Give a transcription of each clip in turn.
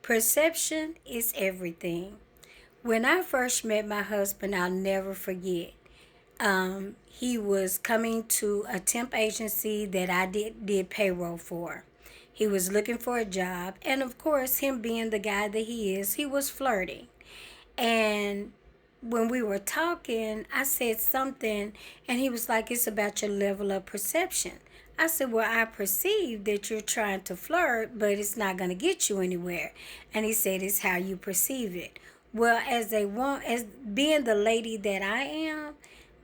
Perception is everything. When I first met my husband, I'll never forget. He was coming to a temp agency that I did payroll for. He was looking for a job, and of course, him being the guy that he is, he was flirting. And when we were talking, I said something, and he was like, "It's about your level of perception." I said, "Well, I perceive that you're trying to flirt, but it's not going to get you anywhere." And he said, "It's how you perceive it." Well, as being the lady that I am,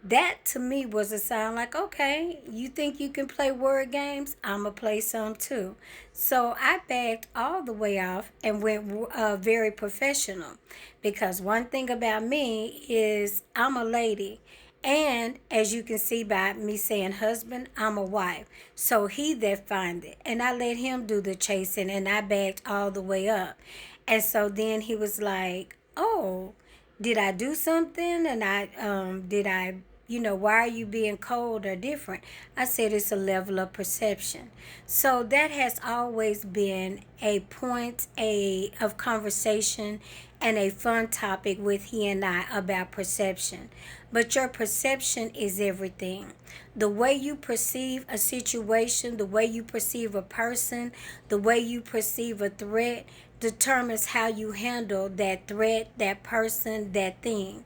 that to me was a sign like, okay, you think you can play word games? I'm going to play some too. So I backed all the way off and went very professional, because one thing about me is I'm a lady. And as you can see by me saying husband, I'm a wife. So he that find it. And I let him do the chasing, and I backed all the way up. And so then he was like, "Oh, did I do something?" And why are you being cold or different? I said, "It's a level of perception." So that has always been a point of conversation and a fun topic with he and I about perception. But your perception is everything. The way you perceive a situation, the way you perceive a person, the way you perceive a threat determines how you handle that threat, that person, that thing.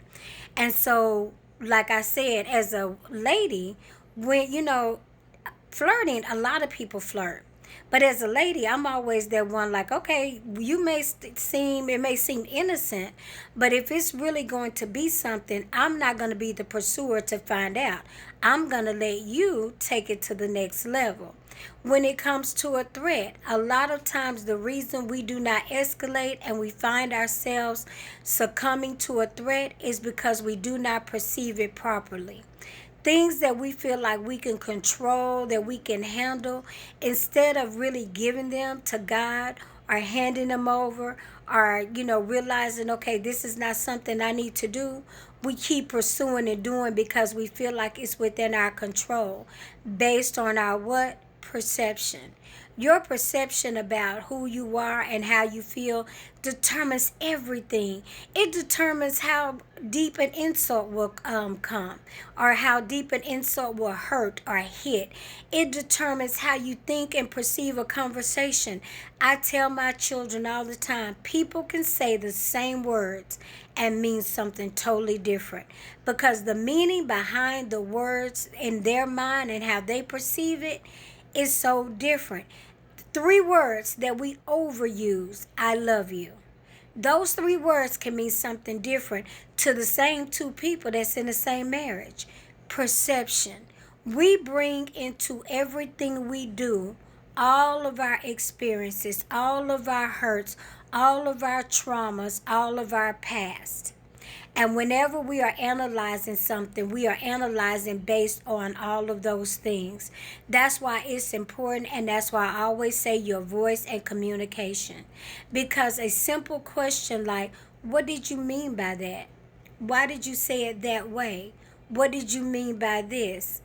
And so, like I said, as a lady, when flirting, a lot of people flirt. But as a lady, I'm always that one like, okay, it may seem innocent, but if it's really going to be something, I'm not going to be the pursuer to find out. I'm going to let you take it to the next level. When it comes to a threat, a lot of times the reason we do not escalate and we find ourselves succumbing to a threat is because we do not perceive it properly. Things that we feel like we can control, that we can handle, instead of really giving them to God or handing them over, or realizing, okay, this is not something I need to do, we keep pursuing and doing because we feel like it's within our control, based on our what? Perception. Your perception about who you are and how you feel determines everything. It determines how deep an insult will come, or how deep an insult will hurt or hit. It determines how you think and perceive a conversation. I tell my children all the time, people can say the same words and mean something totally different, because the meaning behind the words in their mind and how they perceive it is so different. Three words that we overuse: I love you. Those three words can mean something different to the same two people that's in the same marriage. Perception. We bring into everything we do all of our experiences, all of our hurts, all of our traumas, all of our past. And whenever we are analyzing something, we are analyzing based on all of those things. That's why it's important, and that's why I always say your voice and communication. Because a simple question like, "What did you mean by that? Why did you say it that way? What did you mean by this?"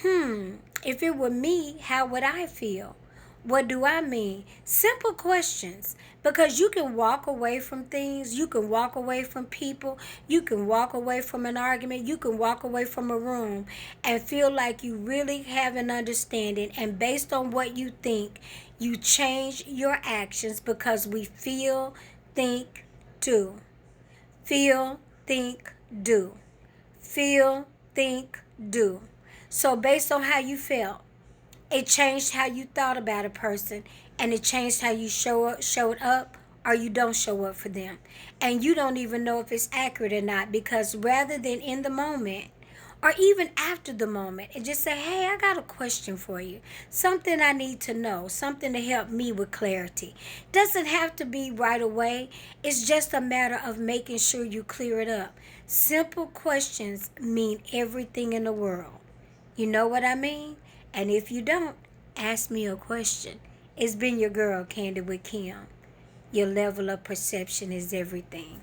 If it were me, how would I feel? What do I mean? Simple questions. Because you can walk away from things, you can walk away from people, you can walk away from an argument, you can walk away from a room and feel like you really have an understanding. And based on what you think, you change your actions, because we feel, think, do. Feel, think, do. Feel, think, do. So based on how you felt, it changed how you thought about a person, and it changed how you showed up, or you don't show up for them. And you don't even know if it's accurate or not, because rather than in the moment or even after the moment, and just say, "Hey, I got a question for you. Something I need to know, something to help me with clarity." Doesn't have to be right away. It's just a matter of making sure you clear it up. Simple questions mean everything in the world. You know what I mean? And if you don't, ask me a question. It's been your girl, Candy with Kim. Your level of perception is everything.